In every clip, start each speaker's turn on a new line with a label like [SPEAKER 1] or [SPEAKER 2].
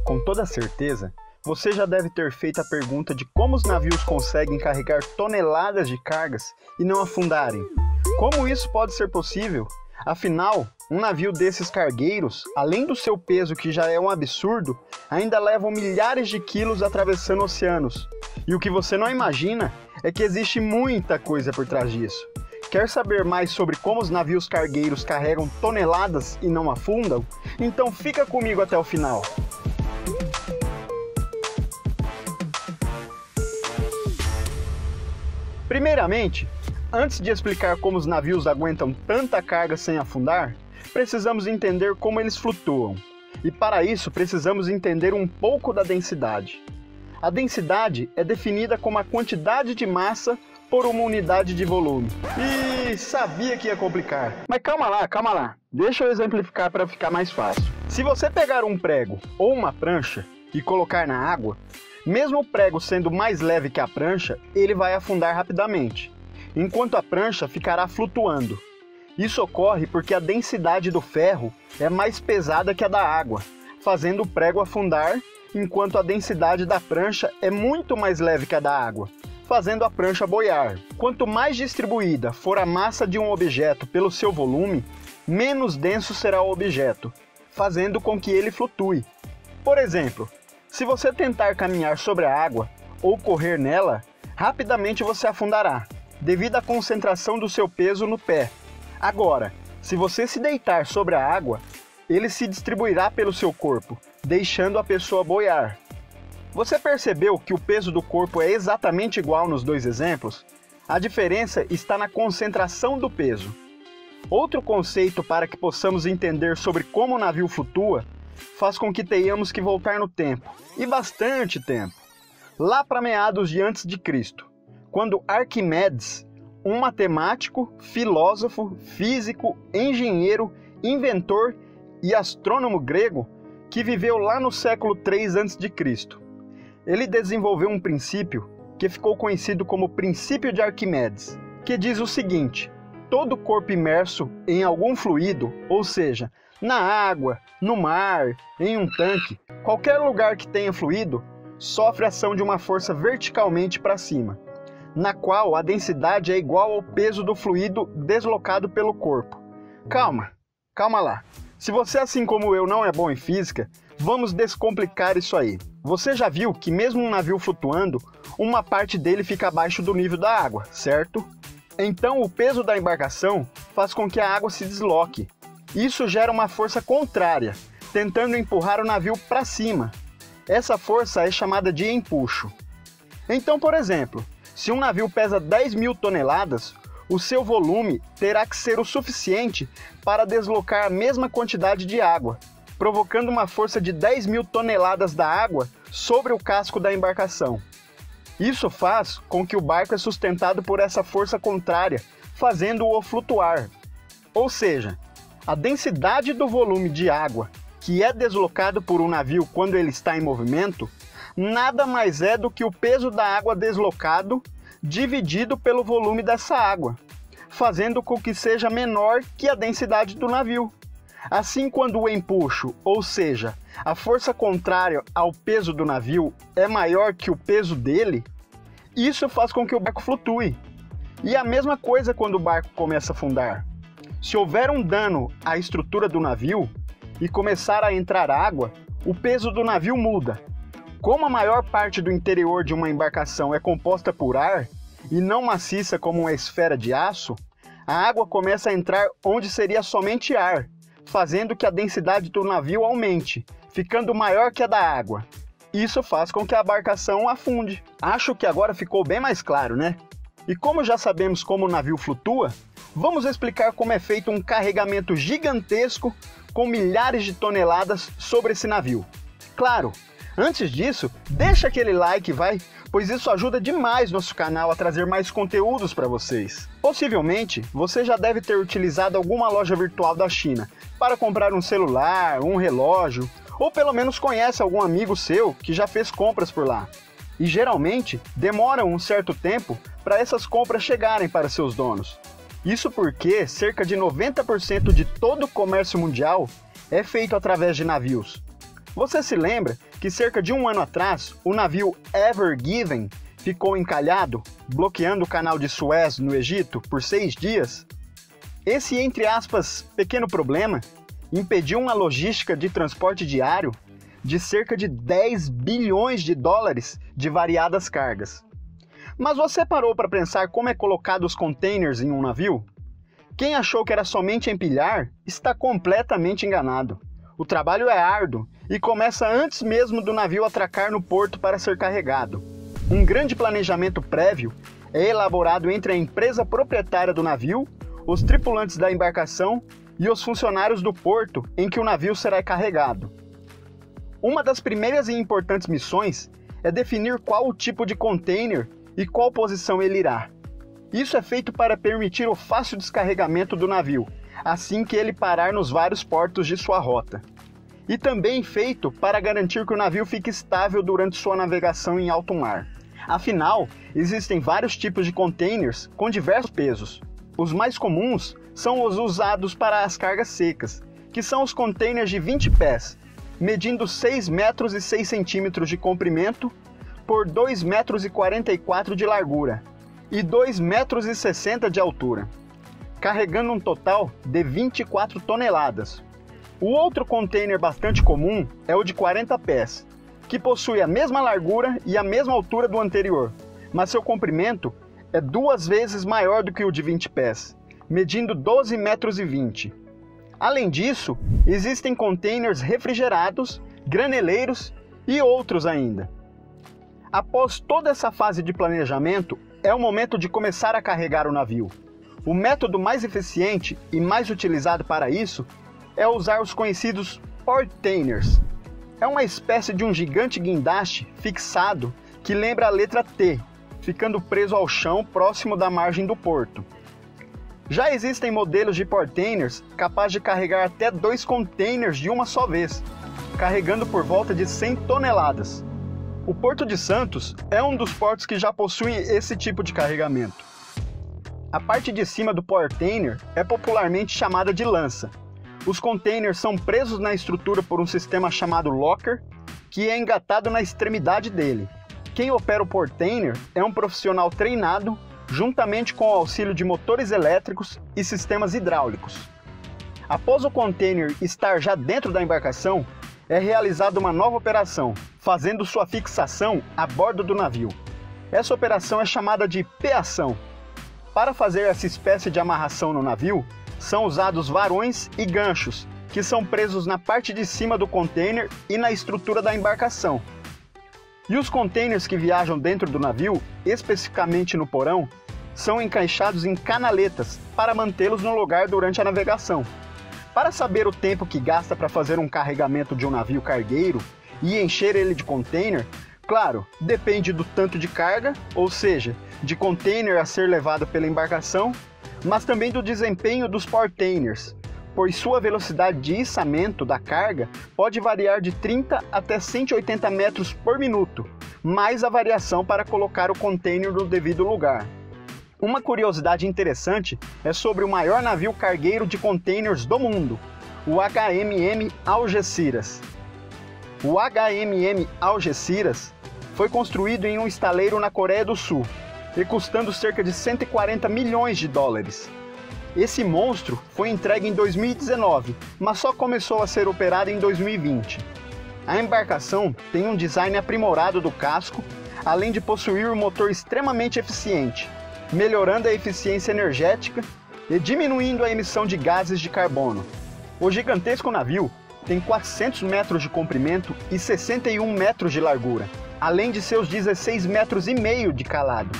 [SPEAKER 1] Com toda certeza, você já deve ter feito a pergunta de como os navios conseguem carregar toneladas de cargas e não afundarem. Como isso pode ser possível? Afinal, um navio desses cargueiros, além do seu peso que já é um absurdo, ainda levam milhares de quilos atravessando oceanos. E o que você não imagina é que existe muita coisa por trás disso. Quer saber mais sobre como os navios cargueiros carregam toneladas e não afundam? Então fica comigo até o final. Primeiramente, antes de explicar como os navios aguentam tanta carga sem afundar, precisamos entender como eles flutuam. E para isso precisamos entender um pouco da densidade. A densidade é definida como a quantidade de massa por uma unidade de volume. Ih, sabia que ia complicar. Mas calma lá. Deixa eu exemplificar para ficar mais fácil. Se você pegar um prego ou uma prancha e colocar na água, mesmo o prego sendo mais leve que a prancha, ele vai afundar rapidamente, enquanto a prancha ficará flutuando. Isso ocorre porque a densidade do ferro é mais pesada que a da água, fazendo o prego afundar, enquanto a densidade da prancha é muito mais leve que a da água, fazendo a prancha boiar. Quanto mais distribuída for a massa de um objeto pelo seu volume, menos denso será o objeto, fazendo com que ele flutue. Por exemplo, se você tentar caminhar sobre a água ou correr nela, rapidamente você afundará, devido à concentração do seu peso no pé. Agora, se você se deitar sobre a água, ele se distribuirá pelo seu corpo, deixando a pessoa boiar. Você percebeu que o peso do corpo é exatamente igual nos dois exemplos? A diferença está na concentração do peso. Outro conceito para que possamos entender sobre como o navio flutua faz com que tenhamos que voltar no tempo, e bastante tempo, lá para meados de antes de Cristo, quando Arquimedes, um matemático, filósofo, físico, engenheiro, inventor e astrônomo grego que viveu lá no século 3 a.C. Ele desenvolveu um princípio que ficou conhecido como princípio de Arquimedes, que diz o seguinte: todo corpo imerso em algum fluido, ou seja, na água, no mar, em um tanque, qualquer lugar que tenha fluido, sofre ação de uma força verticalmente para cima, na qual a densidade é igual ao peso do fluido deslocado pelo corpo. Calma lá. Se você, assim como eu, não é bom em física, vamos descomplicar isso aí. Você já viu que mesmo um navio flutuando, uma parte dele fica abaixo do nível da água, certo? Então o peso da embarcação faz com que a água se desloque. Isso gera uma força contrária, tentando empurrar o navio para cima. Essa força é chamada de empuxo. Então, por exemplo, se um navio pesa 10.000 toneladas, o seu volume terá que ser o suficiente para deslocar a mesma quantidade de água, provocando uma força de 10.000 toneladas da água sobre o casco da embarcação. Isso faz com que o barco é sustentado por essa força contrária, fazendo-o flutuar. Ou seja, a densidade do volume de água que é deslocado por um navio quando ele está em movimento, nada mais é do que o peso da água deslocado dividido pelo volume dessa água, fazendo com que seja menor que a densidade do navio. Assim, quando o empuxo, ou seja, a força contrária ao peso do navio, é maior que o peso dele, isso faz com que o barco flutue. E a mesma coisa quando o barco começa a afundar. Se houver um dano à estrutura do navio e começar a entrar água, o peso do navio muda. Como a maior parte do interior de uma embarcação é composta por ar e não maciça como uma esfera de aço, a água começa a entrar onde seria somente ar, fazendo que a densidade do navio aumente, ficando maior que a da água. Isso faz com que a embarcação afunde. Acho que agora ficou bem mais claro, né? E como já sabemos como o navio flutua, vamos explicar como é feito um carregamento gigantesco com milhares de toneladas sobre esse navio. Claro, antes disso, deixa aquele like, pois isso ajuda demais nosso canal a trazer mais conteúdos para vocês. Possivelmente, você já deve ter utilizado alguma loja virtual da China para comprar um celular, um relógio, ou pelo menos conhece algum amigo seu que já fez compras por lá. E geralmente, demoram um certo tempo para essas compras chegarem para seus donos. Isso porque cerca de 90% de todo o comércio mundial é feito através de navios. Você se lembra que cerca de um ano atrás, o navio Ever Given ficou encalhado, bloqueando o canal de Suez no Egito por 6 dias? Esse, entre aspas, pequeno problema impediu uma logística de transporte diário de cerca de 10 bilhões de dólares de variadas cargas. Mas você parou para pensar como é colocado os containers em um navio? Quem achou que era somente empilhar está completamente enganado. O trabalho é árduo e começa antes mesmo do navio atracar no porto para ser carregado. Um grande planejamento prévio é elaborado entre a empresa proprietária do navio, os tripulantes da embarcação e os funcionários do porto em que o navio será carregado. Uma das primeiras e importantes missões é definir qual o tipo de container e qual posição ele irá. Isso é feito para permitir o fácil descarregamento do navio, assim que ele parar nos vários portos de sua rota. E também feito para garantir que o navio fique estável durante sua navegação em alto mar. Afinal, existem vários tipos de containers com diversos pesos. Os mais comuns são os usados para as cargas secas, que são os containers de 20 pés, medindo 6 metros e 6 centímetros de comprimento por 2 metros e 44 de largura e 2 metros e 60 de altura, carregando um total de 24 toneladas. O outro container bastante comum é o de 40 pés, que possui a mesma largura e a mesma altura do anterior, mas seu comprimento é 2 vezes maior do que o de 20 pés, medindo 12 metros e 20. Além disso, existem containers refrigerados, graneleiros e outros ainda. Após toda essa fase de planejamento, é o momento de começar a carregar o navio. O método mais eficiente e mais utilizado para isso é usar os conhecidos portainers. É uma espécie de um gigante guindaste fixado que lembra a letra T, ficando preso ao chão próximo da margem do porto. Já existem modelos de portainers capazes de carregar até 2 containers de uma só vez, carregando por volta de 100 toneladas. O Porto de Santos é um dos portos que já possui esse tipo de carregamento. A parte de cima do portainer é popularmente chamada de lança. Os containers são presos na estrutura por um sistema chamado locker, que é engatado na extremidade dele. Quem opera o portainer é um profissional treinado, juntamente com o auxílio de motores elétricos e sistemas hidráulicos. Após o container estar já dentro da embarcação, é realizada uma nova operação, fazendo sua fixação a bordo do navio. Essa operação é chamada de peação. Para fazer essa espécie de amarração no navio, são usados varões e ganchos, que são presos na parte de cima do container e na estrutura da embarcação. E os containers que viajam dentro do navio, especificamente no porão, são encaixados em canaletas para mantê-los no lugar durante a navegação. Para saber o tempo que gasta para fazer um carregamento de um navio cargueiro e encher ele de container, claro, depende do tanto de carga, ou seja, de container a ser levado pela embarcação, mas também do desempenho dos portainers, pois sua velocidade de içamento da carga pode variar de 30 até 180 metros por minuto, mais a variação para colocar o container no devido lugar. Uma curiosidade interessante é sobre o maior navio cargueiro de containers do mundo, o HMM Algeciras. O HMM Algeciras foi construído em um estaleiro na Coreia do Sul e custando cerca de 140 milhões de dólares. Esse monstro foi entregue em 2019, mas só começou a ser operado em 2020. A embarcação tem um design aprimorado do casco, além de possuir um motor extremamente eficiente, melhorando a eficiência energética e diminuindo a emissão de gases de carbono. O gigantesco navio tem 400 metros de comprimento e 61 metros de largura, além de seus 16 metros e meio de calado.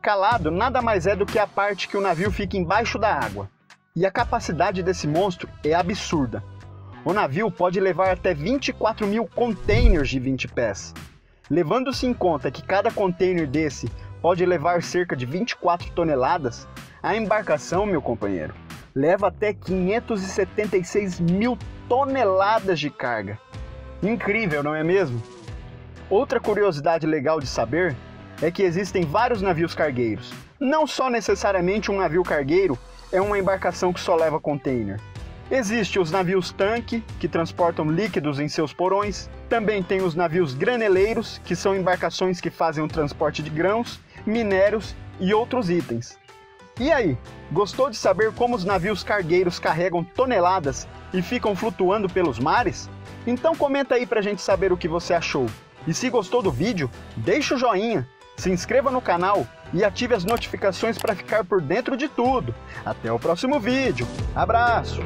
[SPEAKER 1] Calado nada mais é do que a parte que o navio fica embaixo da água. E a capacidade desse monstro é absurda. O navio pode levar até 24 mil containers de 20 pés. Levando-se em conta que cada container desse pode levar cerca de 24 toneladas, a embarcação, meu companheiro, leva até 576 mil toneladas de carga. Incrível, não é mesmo? Outra curiosidade legal de saber é que existem vários navios cargueiros. Não só necessariamente um navio cargueiro é uma embarcação que só leva container. Existem os navios tanque, que transportam líquidos em seus porões. Também tem os navios graneleiros, que são embarcações que fazem o transporte de grãos, minérios e outros itens. E aí, gostou de saber como os navios cargueiros carregam toneladas e ficam flutuando pelos mares? Então comenta aí pra gente saber o que você achou. E se gostou do vídeo, deixa o joinha, se inscreva no canal e ative as notificações para ficar por dentro de tudo. Até o próximo vídeo. Abraço!